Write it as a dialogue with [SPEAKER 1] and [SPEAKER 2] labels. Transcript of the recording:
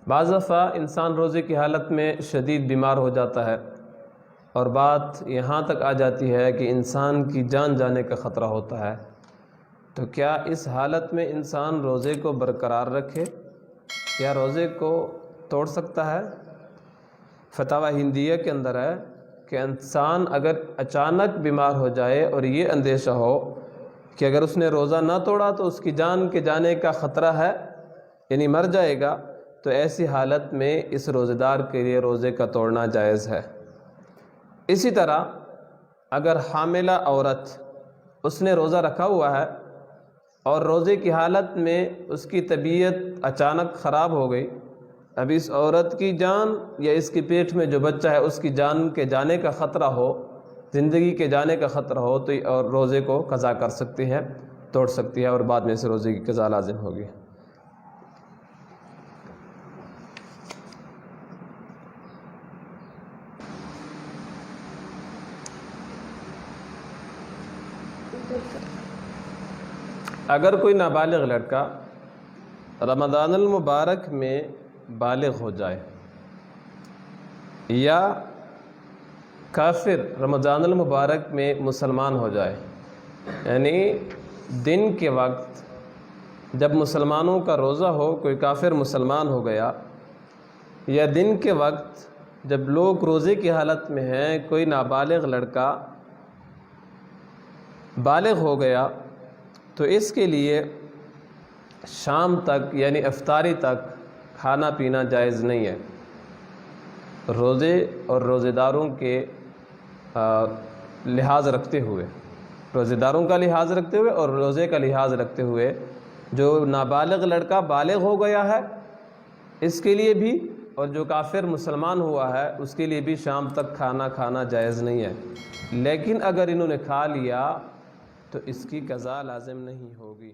[SPEAKER 1] بعض دفعہ انسان روزے کی حالت میں شدید بیمار ہو جاتا ہے اور بات یہاں تک آ جاتی ہے کہ انسان کی جان جانے کا خطرہ ہوتا ہے، تو کیا اس حالت میں انسان روزے کو برقرار رکھے یا روزے کو توڑ سکتا ہے؟ فتاوی ہندیہ کے اندر ہے کہ انسان اگر اچانک بیمار ہو جائے اور یہ اندیشہ ہو کہ اگر اس نے روزہ نہ توڑا تو اس کی جان کے جانے کا خطرہ ہے، یعنی مر جائے گا، تو ایسی حالت میں اس روزے دار کے لیے روزے کا توڑنا جائز ہے۔ اسی طرح اگر حاملہ عورت اس نے روزہ رکھا ہوا ہے اور روزے کی حالت میں اس کی طبیعت اچانک خراب ہو گئی، اب اس عورت کی جان یا اس کے پیٹ میں جو بچہ ہے اس کی جان کے جانے کا خطرہ ہو، زندگی کے جانے کا خطرہ ہو، تو اور روزے کو قضا کر سکتی ہے، توڑ سکتی ہے اور بعد میں سے روزے کی قضا لازم ہوگی۔ اگر کوئی نابالغ لڑکا رمضان المبارک میں بالغ ہو جائے یا کافر رمضان المبارک میں مسلمان ہو جائے، یعنی دن کے وقت جب مسلمانوں کا روزہ ہو کوئی کافر مسلمان ہو گیا، یا دن کے وقت جب لوگ روزے کی حالت میں ہیں کوئی نابالغ لڑکا بالغ ہو گیا، تو اس کے لیے شام تک یعنی افطاری تک کھانا پینا جائز نہیں ہے۔ روزے اور روزے داروں کے لحاظ رکھتے ہوئے، روزے داروں کا لحاظ رکھتے ہوئے اور روزے کا لحاظ رکھتے ہوئے، جو نابالغ لڑکا بالغ ہو گیا ہے اس کے لیے بھی، اور جو کافر مسلمان ہوا ہے اس کے لیے بھی شام تک کھانا کھانا جائز نہیں ہے۔ لیکن اگر انہوں نے کھا لیا تو اس کی قضا لازم نہیں ہوگی۔